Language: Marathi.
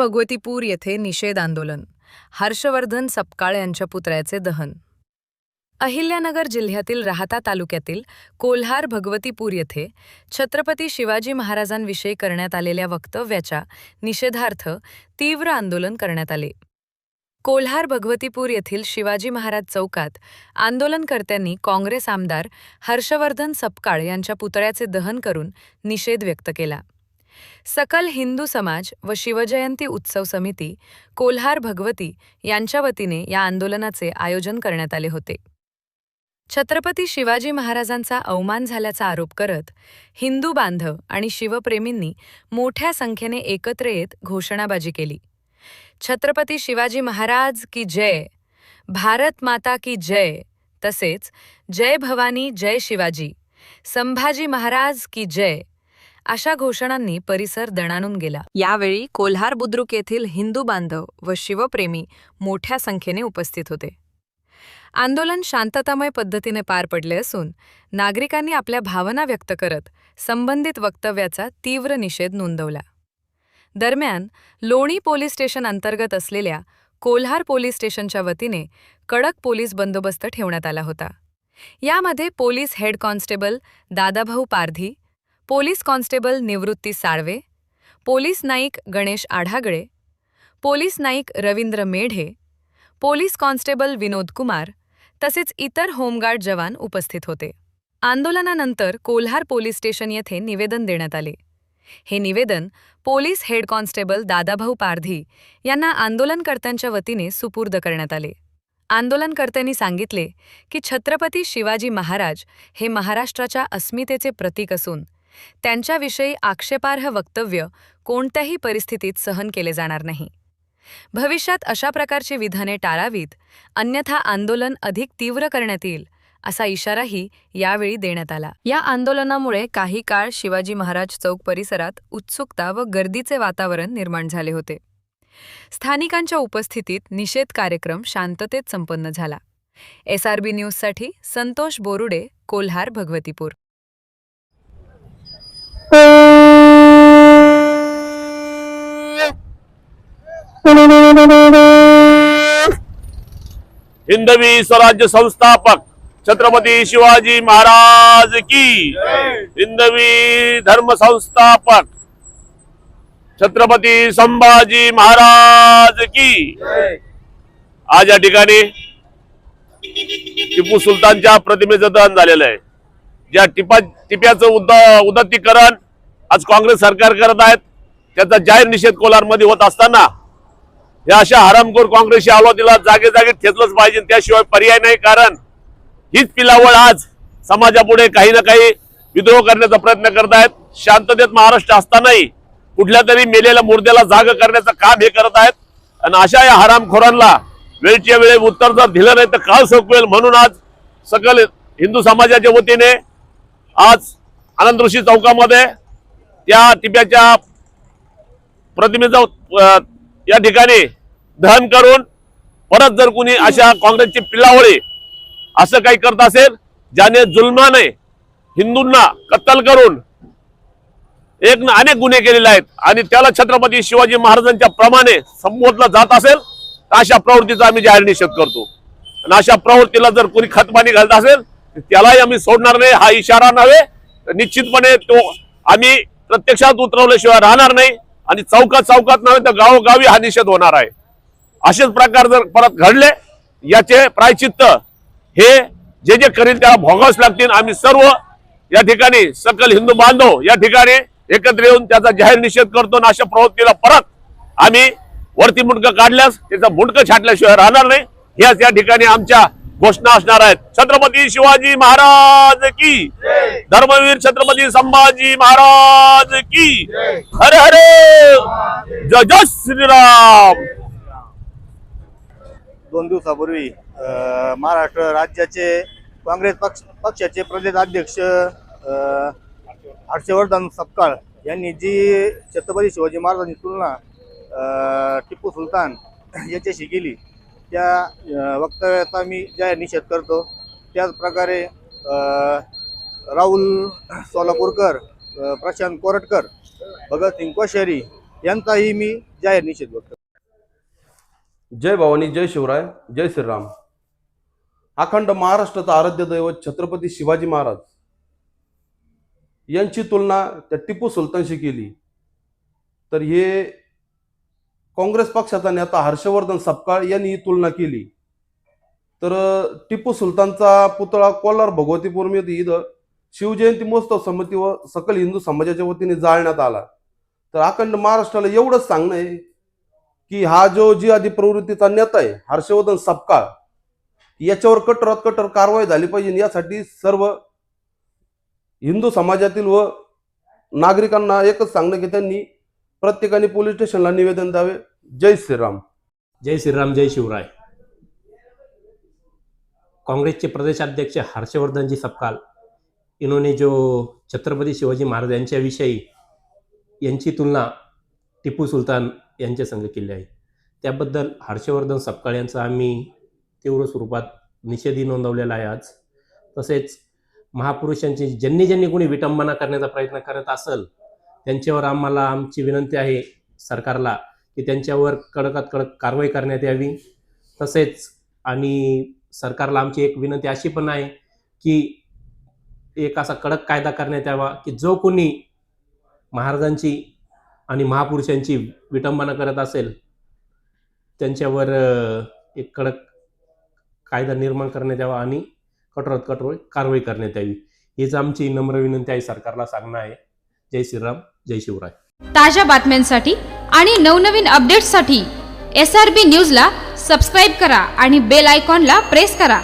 भगवतीपूर येथे निषेध आंदोलन, हर्षवर्धन सपकाळ यांच्या पुतळ्याचे दहन। अहिल्यानगर जिल्ह्यातील राहाता तालुक्यातील कोल्हार भगवतीपूर येथे छत्रपती शिवाजी महाराजांविषयी करण्यात आलेल्या वक्तव्याच्या निषेधार्थ तीव्र आंदोलन करण्यात आले। कोल्हार भगवतीपूर येथील शिवाजी महाराज चौकात आंदोलनकर्त्यांनी काँग्रेस आमदार हर्षवर्धन सपकाळ यांच्या पुतळ्याचे दहन करून निषेध व्यक्त केला। सकल हिंदू समाज व शिवजयंती उत्सव समिती कोल्हार भगवती यांच्या वतीने या आंदोलनाचे आयोजन करण्यात आले होते। छत्रपती शिवाजी महाराजांचा अवमान झाल्याचा आरोप करत हिंदू बांधव आणि शिवप्रेमींनी मोठ्या संख्येने एकत्र येत घोषणाबाजी केली। छत्रपती शिवाजी महाराज की जय, भारत माता की जय, तसेच जय भवानी जय शिवाजी, संभाजी महाराज की जय अशा घोषणांनी परिसर दणाणून गेला। यावेळी कोल्हार बुद्रुक येथील हिंदू बांधव व शिवप्रेमी मोठ्या संख्येने उपस्थित होते। आंदोलन शांततामय पद्धतीने पार पडले असून नागरिकांनी आपल्या भावना व्यक्त करत संबंधित वक्तव्याचा तीव्र निषेध नोंदवला। दरम्यान लोणी पोलीस स्टेशन अंतर्गत असलेल्या कोल्हार पोलीस स्टेशनच्या वतीने कडक पोलीस बंदोबस्त ठेवण्यात आला होता। यामध्ये police head constable Dadabhau Pardhi, police constable Nivrutti Salve, police naik Ganesh Adhagale, police naik Ravindra Medhe, police constable Vinod Kumar तसेच इतर होमगार्ड जवान उपस्थित होते। आंदोलनानंतर कोल्हार पोलीस स्टेशन येथे निवेदन देण्यात आले। हे निवेदन पोलीस हेड कॉन्स्टेबल दादाभाऊ पारधी यांना आंदोलनकर्त्यांच्या वतीने सुपूर्द करण्यात आले। आंदोलनकर्त्यांनी सांगितले की छत्रपती शिवाजी महाराज हे महाराष्ट्राच्या अस्मितेचे प्रतीक असून त्यांच्याविषयी आक्षेपार्ह वक्तव्य कोणत्याही परिस्थितीत सहन केले जाणार नाही। भविष्यात अशा प्रकारची विधाने टाळावीत, अन्यथा आंदोलन अधिक तीव्र करण्यात येईल असा इशाराही यावेळी देण्यात आला। या आंदोलनामुळे काही काळ शिवाजी महाराज चौक परिसरात उत्सुकता व गर्दीचे वातावरण निर्माण झाले होते। स्थानिकांच्या उपस्थितीत निषेध कार्यक्रम शांततेत संपन्न झाला। SRB न्यूजसाठी संतोष बोरुडे, कोल्हार भगवतीपूर। हिंदवी स्वराज्य संस्थापक छत्रपती शिवाजी महाराज की, हिंदवी धर्म संस्थापक छत्रपती संभाजी महाराज की। आज या ठिकाणी टिपू सुलतानच्या प्रतिमेचं दहन झालेलं आहे। ज्या टिप्याचं उदात्तीकरण आज काँग्रेस सरकार करत आहेत त्याचा जाहीर निषेध कोल्हारमध्ये होत असताना या अशा हरामखोर काँग्रेसच्या अवलादीला जागे ठेचलंच पाहिजे, त्याशिवाय पर्याय नाही। कारण हीच पिलावळ आज समाजापुढे काही ना काही विद्रोह करण्याचा प्रयत्न करत आहेत। शांततेत महाराष्ट्र असतानाही कुठल्या तरी मेलेल्या मुर्द्याला जाग करण्याचं काम हे करत आहेत आणि अशा या हरामखोरांना वेळच्या वेळी उत्तर जर दिलं नाही तर काळ सोपवेल म्हणून आज सकल हिंदू समाजाच्या वतीने आज आनंद ऋषी चौकामध्ये त्या टिप्याच्या प्रतिमेचं या ठिकाणी दहन करून परत जर कुणी अशा काँग्रेसची पिल्लावळी असं काही करत असेल ज्याने जुलमाने हिंदूंना कत्तल करून अनेक गुन्हे केलेले आहेत आणि त्याला छत्रपती शिवाजी महाराजांच्या प्रमाणे संबोधलं जात असेल तर अशा प्रवृत्तीचा आम्ही जाहीर निषेध करतो। आणि अशा प्रवृत्तीला जर कुणी खतपाणी घालत असेल तर त्यालाही आम्ही सोडणार नाही। हा इशारा नव्हे तर निश्चितपणे तो आम्ही प्रत्यक्षात उतरवल्याशिवाय राहणार नाही आणि चौकात नव्हे तर गावोगावी हा निषेध होणार आहे। असेच प्रकार जर परत घडले याचे प्रायचित्त हे जे करील त्याला भोगावंच लागतील। आम्ही सर्व या ठिकाणी सकल हिंदू बांधव या ठिकाणी एकत्र येऊन त्याचा जाहीर निषेध करतो आणि अशा प्रवृत्तीला परत आम्ही वरती मुंडकं काढल्यास त्याचं मुंडकं छाटल्याशिवाय राहणार नाही। ह्याच या ठिकाणी आमच्या घोषणा असणार आहेत। छत्रपती शिवाजी महाराज की, धर्मवीर छत्रपती संभाजी महाराज की, हरे हरे जय जय श्रीराम। 2 दिवसापूर्वी महाराष्ट्र राज्याचे काँग्रेस पक्षाचे प्रदेशाध्यक्ष हर्षवर्धन सपकाळ यांनी जी छत्रपती शिवाजी महाराजांची तुलना टिपू सुलतान याच्याशी केली त्या वक्तव्याचा मी जाहीर निषेध करतो। त्याच प्रकारे राहुल सोलापूरकर, प्रशांत कोरटकर, भगतसिंग कोश्यारी यांचाही मी जाहीर निषेध व्यक्त करतो. जय भवानी, जय शिवराय, जय श्रीराम. अखंड महाराष्ट्राचा आराध्य दैवत छत्रपती शिवाजी महाराज यांची तुलना त्या टिपू सुलतानशी केली तर हे काँग्रेस पक्षाचा नेता हर्षवर्धन सपकाळ यांनी ही तुलना केली. तर टिपू सुलतानचा पुतळा कोलार भगवतीपूरमध्ये इथं शिवजयंती महोत्सव समिती व सकल हिंदू समाजाच्या वतीने जाळण्यात आला. तर अखंड महाराष्ट्राला एवढंच सांगणं आहे की हा जो जिहादी प्रवृत्तीचा नेता आहे हर्षवर्धन सपकाळ, याच्यावर कठोरात कठोर कारवाई झाली पाहिजे. यासाठी सर्व हिंदू समाजातील व नागरिकांना एकच सांगणं की त्यांनी प्रत्येकाने पोलीस स्टेशनला निवेदन द्यावे. जय श्रीराम. जय श्रीराम, जय शिवराय. कांग्रेस के प्रदेशाध्यक्ष हर्षवर्धन जी सपकाल इन्होंने जो छत्रपति शिवाजी महाराज यांच्याविषयी यांची तुलना टिपू सुलतान यांच्या संग केली आहे, त्याबद्दल हर्षवर्धन सपकाळ यांचा आम्ही तीव्र स्वरूपात निषेधही नोंदवलेला आहे आज. तसेच महापुरुषांची ज्यांनी कोणी विटंबना करण्याचा प्रयत्न करत असेल त्यांच्यावर आम्हाला आमची विनंती आहे सरकारला की त्यांच्यावर कडकात कडक कारवाई करण्यात यावी. तसेच आणि सरकारला आमची एक विनंती अशी पण आहे की एक असा कडक कायदा करण्यात यावा की जो कोणी महाराजांची आणि महापुरुषांची विटंबना करत असेल त्यांच्यावर एक कडक कायदा निर्माण करण्यात यावा आणि कठोरात कठोर कारवाई करण्यात यावी. हीच आमची नम्र विनंती आहे सरकारला सांगणं आहे. जय श्रीराम, जय शिवराय. ताज्या बातम्यांसाठी आणि नवनवीन अपडेट्ससाठी SRB न्यूजला सबस्क्राईब करा आणि बेल आयकॉनला प्रेस करा.